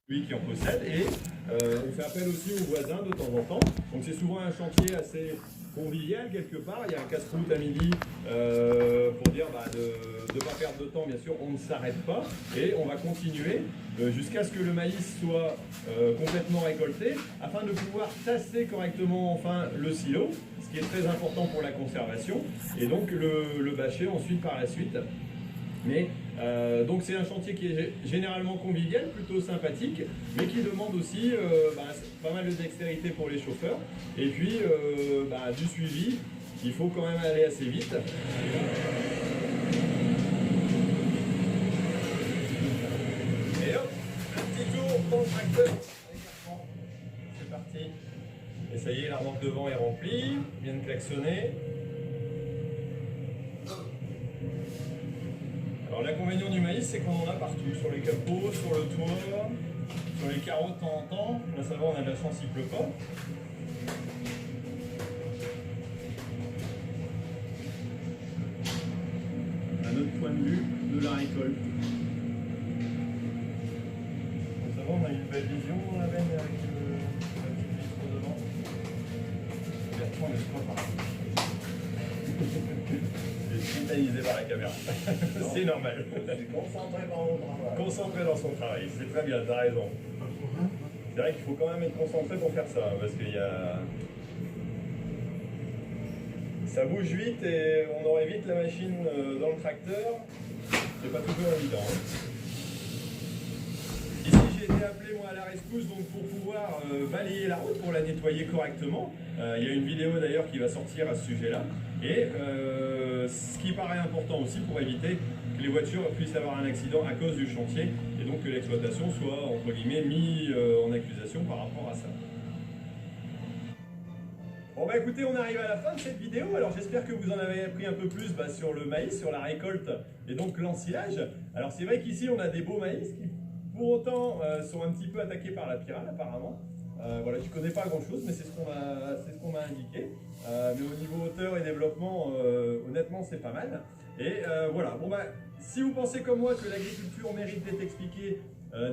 lui qui en possède, et on fait appel aussi aux voisins de temps en temps. Donc c'est souvent un chantier assez convivial quelque part. Il y a un casse-croûte à midi pour dire de ne pas perdre de temps, bien sûr, on ne s'arrête pas et on va continuer jusqu'à ce que le maïs soit complètement récolté afin de pouvoir tasser correctement enfin le silo, ce qui est très important pour la conservation, et donc le bâcher ensuite par la suite. Mais donc c'est un chantier qui est généralement convivial, plutôt sympathique, mais qui demande aussi pas mal de dextérité pour les chauffeurs, et puis du suivi. Il faut quand même aller assez vite. Et hop, un petit tour dans le tracteur. C'est parti. Et ça y est, la remorque devant est remplie, vient de klaxonner. Alors l'inconvénient du maïs, c'est qu'on en a partout, sur les capots, sur le toit, sur les carreaux de temps en temps. Là ça va, on a de la chance, il pleut pas. Un autre point de vue de la récolte. Ça va, on a une belle vision dans la veine avec la petite vitre devant. Bertrand n'est pas pareil. Il est titanisé par la caméra. C'est normal. Concentré dans son travail, c'est très bien, t'as raison. C'est vrai qu'il faut quand même être concentré pour faire ça, parce qu'il y a... Ça bouge vite et on aurait vite la machine dans le tracteur. C'est pas toujours évident. Ici j'ai été appelé moi à la rescousse donc pour pouvoir balayer la route, pour la nettoyer correctement. Il y a une vidéo d'ailleurs qui va sortir à ce sujet-là. Et ce qui paraît important aussi pour éviter que les voitures puissent avoir un accident à cause du chantier et donc que l'exploitation soit entre guillemets mis en accusation par rapport à ça. Bon bah écoutez, on arrive à la fin de cette vidéo, alors j'espère que vous en avez appris un peu plus sur le maïs, sur la récolte et donc l'ensilage. Alors c'est vrai qu'ici on a des beaux maïs qui pour autant sont un petit peu attaqués par la pyrale apparemment. Voilà, je connais pas grand chose mais c'est ce qu'on m'a indiqué. Mais au niveau hauteur et développement, honnêtement c'est pas mal. Et voilà, bon bah si vous pensez comme moi que l'agriculture mérite d'être expliquée,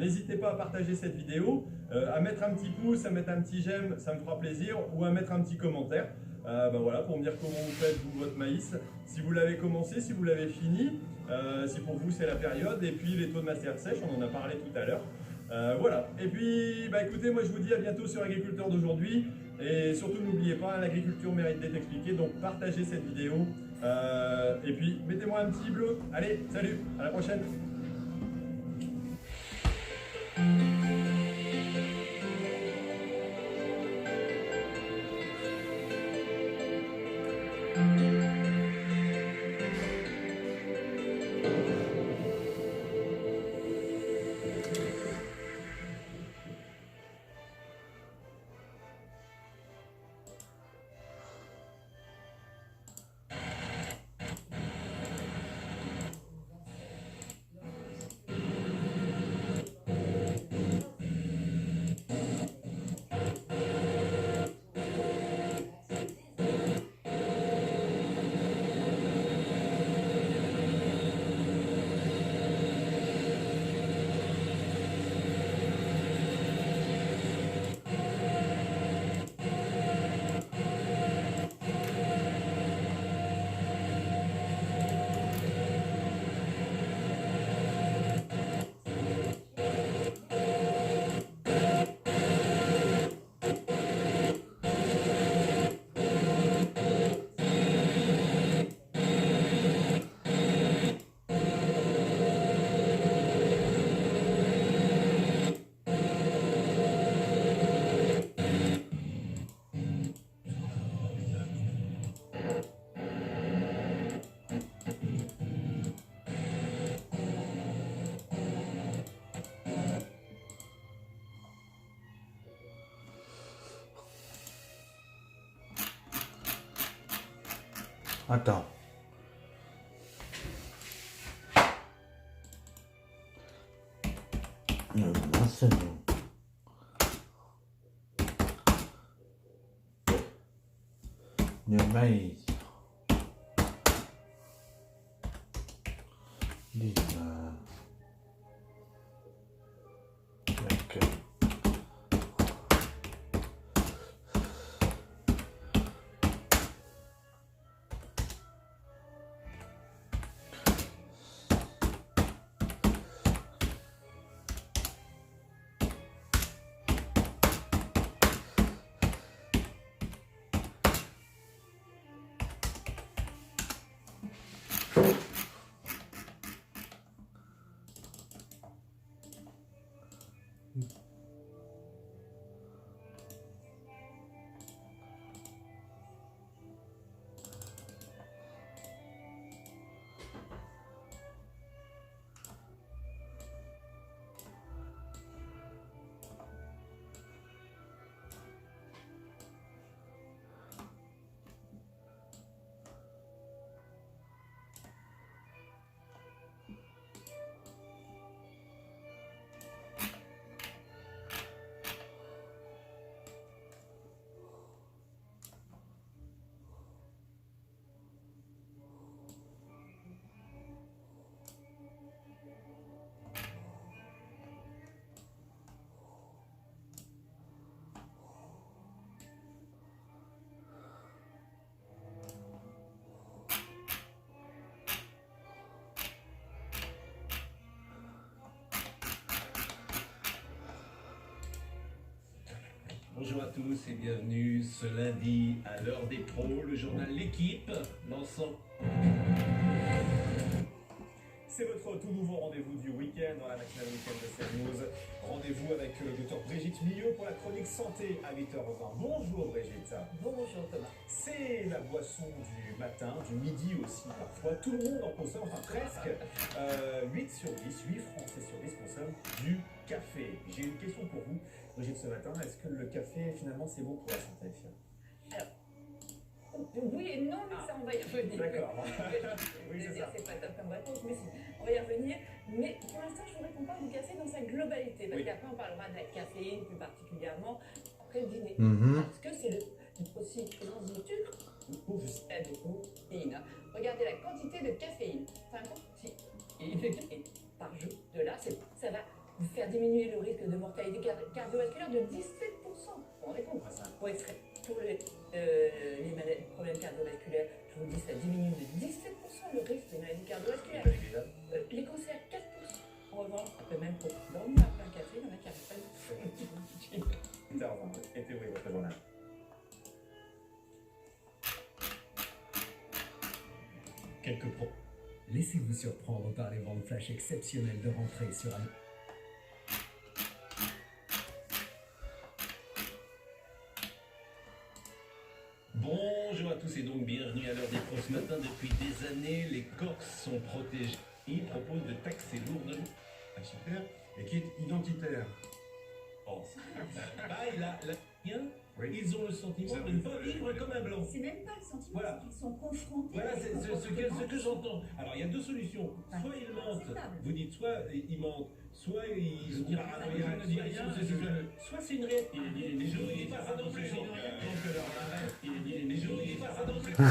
n'hésitez pas à partager cette vidéo, à mettre un petit pouce, à mettre un petit j'aime, ça me fera plaisir, ou à mettre un petit commentaire voilà, pour me dire comment vous faites vous, votre maïs, si vous l'avez commencé, si vous l'avez fini, si pour vous c'est la période, et puis les taux de matière sèche, on en a parlé tout à l'heure. Voilà, et puis écoutez, moi je vous dis à bientôt sur Agriculteur d'aujourd'hui, et surtout n'oubliez pas, l'agriculture mérite d'être expliquée, donc partagez cette vidéo, et puis mettez-moi un petit bleu. Allez, salut, à la prochaine. Attends. Là, c'est bon. Le maïs. Dis-moi. Ok. Bonjour à tous et bienvenue ce lundi à l'heure des pros, le journal L'équipe, l'ensemble. C'est votre tout nouveau rendez-vous du week-end dans la matinale week-end de CNews. Rendez-vous avec le docteur Brigitte Millot pour la chronique santé à 8h20. Bonjour Brigitte. Bonjour Thomas. C'est la boisson du matin, du midi aussi parfois. Tout le monde en consomme, enfin presque. 8 sur 10, 8 Français sur 10 consomment du café. J'ai une question pour vous, Brigitte, ce matin. Est-ce que le café, finalement, c'est bon pour la santé? Oui et non, mais ça on va y revenir. D'accord. Oui, c'est ça. C'est pas top comme réponse, mais si, on va y revenir. Mais pour l'instant, je voudrais qu'on parle du café dans sa globalité, parce Oui. qu'après on parlera de la caféine plus particulièrement après le dîner. Mhm. Parce que c'est aussi présence de sucre ou juste de caféine. Regardez la quantité de caféine. 50 par jour. De là, ça va vous faire diminuer le risque de mortalité cardiovasculaire de 17%. Vous vous rendez compte? Pour les problèmes cardiovasculaires, je vous dis, ça diminue de 17% le risque de maladie cardiovasculaire. Les cancers, 4%. En revanche, après même pour dormir après un café, il y en a qui n'arrivent pas du tout. 8h20. Et théorie, votre journal. Quelques pros. Laissez-vous surprendre par les ventes flash exceptionnelles de rentrée sur un... Bonjour à tous et donc bienvenue à l'heure des pros ce matin. Depuis des années, les Corses sont protégés. Ils proposent de taxer lourdement. Ah, super. Et qui est identitaire? Oh, bah, il a rien. Oui. Ils ont le sentiment de ne pas vivre comme un blanc. C'est même pas le sentiment, Voilà. c'est qu'ils sont confrontés Voilà, à des c'est ce comportements que j'entends. Alors, il y a deux solutions. Pas Soit ils mentent, acceptable. vous dites soit ils mentent, soit ils sont paranoïaques, je ne dis rien, soit c'est une réalité. Les jours, il est pas ça non plus. Les jours, il est pas ça non plus.